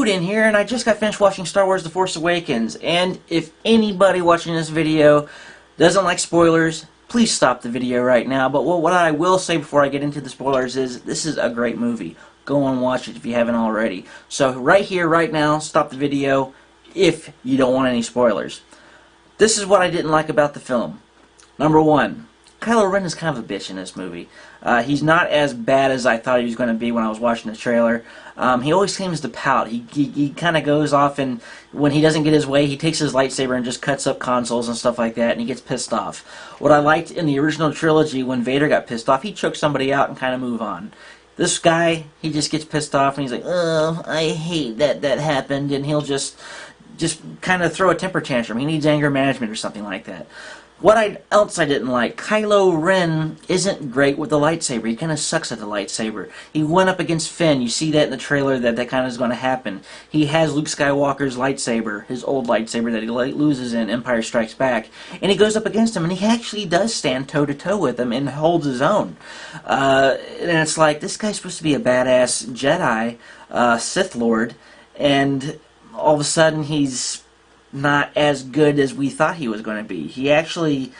Odin here, and I just got finished watching Star Wars The Force Awakens, and if anybody watching this video doesn't like spoilers, please stop the video right now. But what I will say before I get into the spoilers is, this is a great movie. Go and watch it if you haven't already. So right here, right now, stop the video if you don't want any spoilers. This is what I didn't like about the film. Number one, Kylo Ren is kind of a bitch in this movie. He's not as bad as I thought he was going to be when I was watching the trailer. He always seems to pout. He kind of goes off, and when he doesn't get his way, he takes his lightsaber and just cuts up consoles and stuff like that, and he gets pissed off. What I liked in the original trilogy, when Vader got pissed off, he choked somebody out and kind of move on. This guy, he just gets pissed off, and he's like, "Oh, I hate that happened," and he'll just kind of throw a temper tantrum. He needs anger management or something like that. What else I didn't like, Kylo Ren isn't great with the lightsaber. He kind of sucks at the lightsaber. He went up against Finn. You see that in the trailer that kind of is going to happen. He has Luke Skywalker's lightsaber, his old lightsaber that he loses in Empire Strikes Back, and he goes up against him, and he actually does stand toe-to-toe with him and holds his own. And it's like, this guy's supposed to be a badass Jedi, Sith Lord, and all of a sudden he's not as good as we thought he was going to be. He actually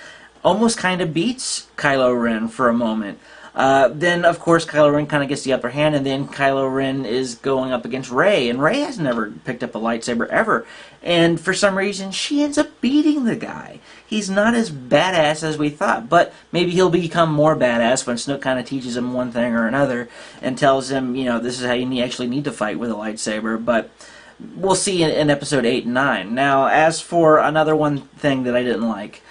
almost kind of beats Kylo Ren for a moment. Then, of course, Kylo Ren kind of gets the upper hand, and then Kylo Ren is going up against Rey, and Rey has never picked up a lightsaber ever. And for some reason, she ends up beating the guy. He's not as badass as we thought, but maybe he'll become more badass when Snoke kind of teaches him one thing or another and tells him, you know, this is how you actually need to fight with a lightsaber. But we'll see in episode 8 and 9. Now, as for another one thing that I didn't like,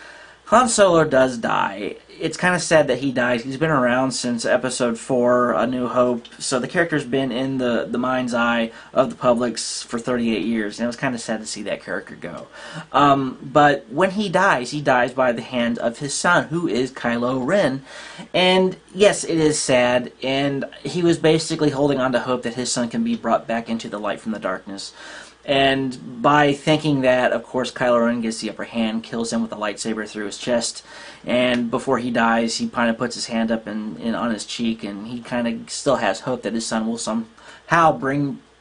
Han Solo does die. It's kind of sad that he dies. He's been around since episode 4, A New Hope, so the character's been in the mind's eye of the public for 38 years, and it was kind of sad to see that character go. But when he dies by the hand of his son, who is Kylo Ren, and yes, it is sad, and he was basically holding on to hope that his son can be brought back into the light from the darkness. And by thinking that, of course, Kylo Ren gets the upper hand, kills him with a lightsaber through his chest, and before he dies, he kind of puts his hand up on his cheek, and he kind of still has hope that his son will somehow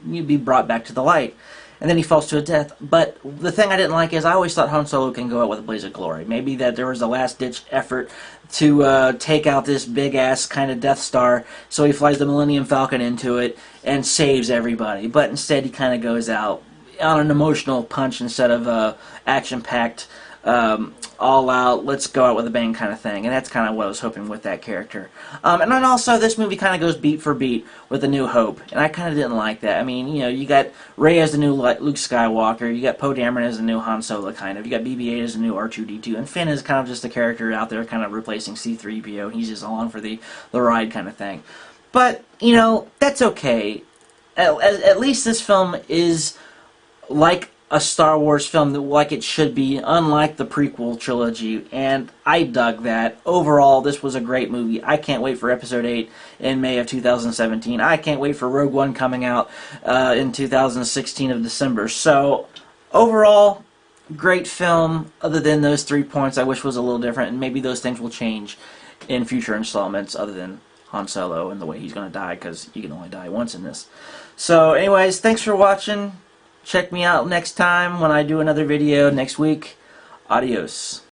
be brought back to the light. And then he falls to a death. But the thing I didn't like is I always thought Han Solo can go out with a blaze of glory. Maybe that there was a last-ditch effort to take out this big-ass kind of Death Star, so he flies the Millennium Falcon into it and saves everybody. But instead he kind of goes out on an emotional punch instead of action-packed, all-out, let's go out with a bang kind of thing. And that's kind of what I was hoping with that character. And then also, this movie kind of goes beat for beat with A New Hope. And I kind of didn't like that. I mean, you know, you got Rey as the new Luke Skywalker, you got Poe Dameron as the new Han Solo, kind of. You got BB-8 as the new R2-D2, and Finn is kind of just a character out there kind of replacing C-3PO. He's just along for the ride kind of thing. But, you know, that's okay. At least this film is like a Star Wars film, like it should be, unlike the prequel trilogy, and I dug that. Overall, this was a great movie. I can't wait for Episode 8 in May of 2017. I can't wait for Rogue One coming out in 2016 of December. So, overall, great film, other than those 3 points I wish was a little different, and maybe those things will change in future installments, other than Han Solo and the way he's going to die, because you can only die once in this. So, anyways, thanks for watching. Check me out next time when I do another video next week. Adios.